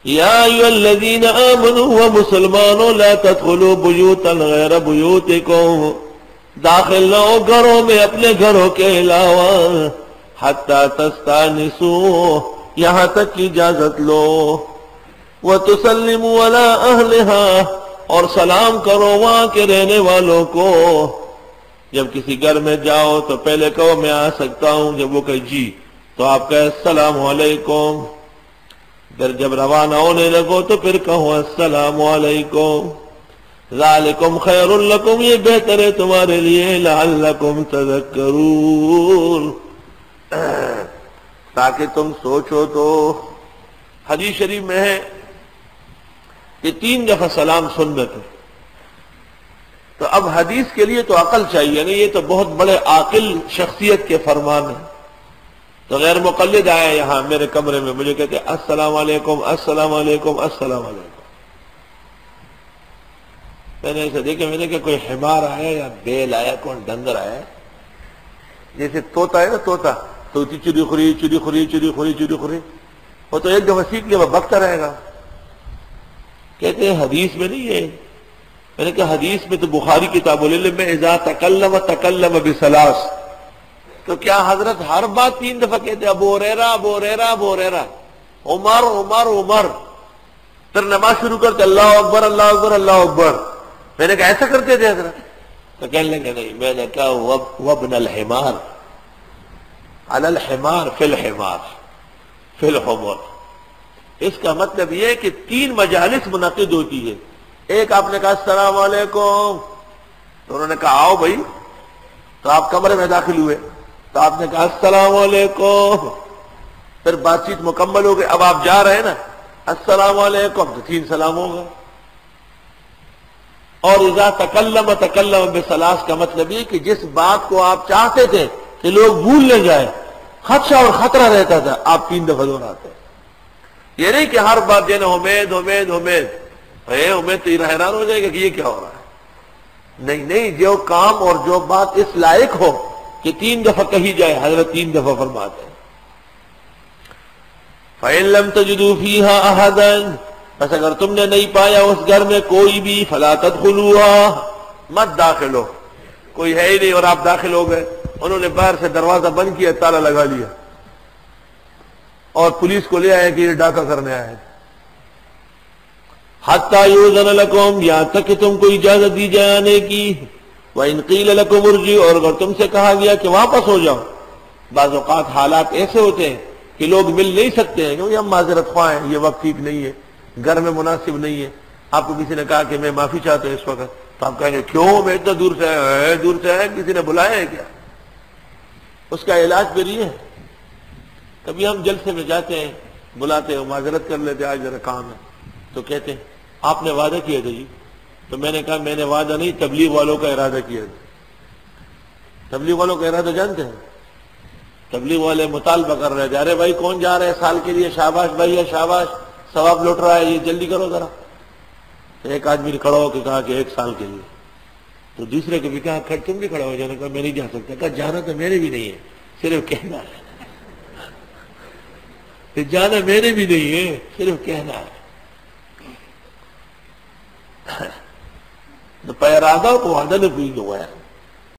یا ایھا الذین آمنوا و مسلمانوں لا تدخلوا بیوتا غیر بیوتکم، داخل نہ ہو گھروں میں اپنے گھروں کے علاوہ، حتی تستانسوا، یہاں تک کی اجازت لو، وتسلموا علی اہلہا، اور سلام کرو وہاں کے رہنے والوں کو۔ جب کسی گھر میں جاؤ تو پہلے کہو میں آ سکتا ہوں، جب وہ کہے جی تو آپ کہے السلام علیکم، پھر جب روانہ ہونے لگو تو پھر کہو السلام علیکم، ذالکم خیر لکم، یہ بہتر ہے تمہارے لیے، لعلکم تذکرون، تاکہ تم سوچو تو۔ حدیث شریف میں ہے کہ 3 دفعہ سلام سنت ہے، تو اب حدیث کے لیے تو عقل چاہیے نا، یہ تو بہت بڑے عاقل شخصیت کے فرمان ہیں۔ تو غیر مقلد آیا یہاں میرے کمرے میں، مجھے کہتے ہیں السلام علیکم السلام علیکم السلام علیکم۔ میں نے ایسے دیکھا، میں نے کہا کوئی حمار آیا یا بیل آیا، کون ڈنگر آیا، جیسے طوطا ہے نا، طوطا تو چڑی خوری چڑی خوری چڑی خوری چڑی خوری، وہ تو ایک دفعہ سیکھ لیا وہ بکتا رہے گا۔ کہتے ہیں حدیث میں نہیں ہے۔ میں نے کہا حدیث میں تو بخاری کتاب العلم میں اذا تکلم تکلم بثلاث، تو کیا حضرت ہر بات 3 دفعہ کہتے ابو ہریرہ ابو ہریرہ ابو ہریرہ، عمر عمر عمر، پھر نماز شروع کرتے اللہ اکبر اللہ اکبر اللہ اکبر؟ میں نے کہا ایسا کرتے تھے حضرت؟ تو کہنے لگے نہیں۔ میں نے کہا وابن الحمار علی الحمار فی الحمار فی الحمر، اس کا مطلب یہ ہے کہ 3 مجالس منعقد ہوتی ہے۔ ایک آپ نے کہا السلام علیکم، تو انہوں نے کہا آؤ بھائی، تو آپ کمرے میں داخل ہوئے تو آپ نے کہا السلام علیکم، پھر بات چیت مکمل ہو گئی، اب آپ جا رہے ہیں نا السلام علیکم، تو 3 سلام ہوگا۔ اور اذا تکلم تکلم بثلاث کا مطلب یہ کہ جس بات کو آپ چاہتے تھے کہ لوگ بھول نہ جائیں، خدشہ اور خطرہ رہتا تھا، آپ 3 دفعہ دہراتے ہیں۔ یہ نہیں کہ ہر بات دینا امید امید امید، امید تو یہ حیران ہو جائے گا کہ یہ کیا ہو رہا ہے۔ نہیں نہیں، جو کام اور جو بات اس لائق ہو کہ 3 دفعہ کہی جائے، حضرت 3 دفعہ فرماتے ہیں۔ فَإِن لَّمْ تَجِدُوا فِيهَا أَحَدًا، بس اگر تم نے نہیں پایا اس گھر میں کوئی بھی، فَلَا تَدْخُلُوهَا، مت داخل ہو۔ کوئی ہے ہی نہیں اور آپ داخل ہو گئے، انہوں نے باہر سے دروازہ بند کیا، تالا لگا لیا اور پولیس کو لے آئے کہ یہ ڈاکہ کرنے آئے۔ حَتَّى يُؤْذَنَ لَكُمْ، یہاں تک کہ تم کو اجازت دی جائے آنے کی۔ وَإِنْ قِيلَ لَكُمْ ارْجِعُوا، اور اگر تم سے کہا گیا کہ واپس ہو جاؤ۔ بعض اوقات حالات ایسے ہوتے ہیں کہ لوگ مل نہیں سکتے ہیں، کیونکہ ہم معذرت خواہ ہیں، یہ وقت ٹھیک نہیں ہے، گھر میں مناسب نہیں ہے۔ آپ کو کسی نے کہا کہ میں معافی چاہتا ہوں اس وقت، تو آپ کہیں گے کیوں، میں اتنا دور سے آیا، دور سے آیا، کسی نے بلایا ہے کیا؟ اس کا علاج پھر یہ ہے، کبھی ہم جلسے میں جاتے ہیں، بلاتے ہیں، معذرت کر لیتے آج ذرا کام ہے، تو کہتے ہیں آپ نے وعدہ کیا تھا جی، تو میں نے کہا میں نے وعدہ نہیں، تبلیغ والوں کا ارادہ کیا تھا۔ تبلیغ والوں کا ارادہ جانتے ہیں؟ تبلیغ والے مطالبہ کر رہے تھے، ارے بھائی کون جا رہے ہیں سال کے لیے، شاباش بھائی ہے شاباش، ثواب لوٹ رہا ہے، یہ جلدی کرو ذرا۔ ایک آدمی نے کھڑا ہو کے کہا کہ 1 سال کے لیے، تو دوسرے کو بھی کہا تم بھی کھڑا ہو جانا، کہا میں نہیں جا سکتا، کہا جانا تو میرے بھی نہیں ہے، صرف کہنا ہے، جانا میرے بھی نہیں ہے، صرف کہنا ہے۔ تو ارادہ کو وعدہ نے پوری ہوا ہے۔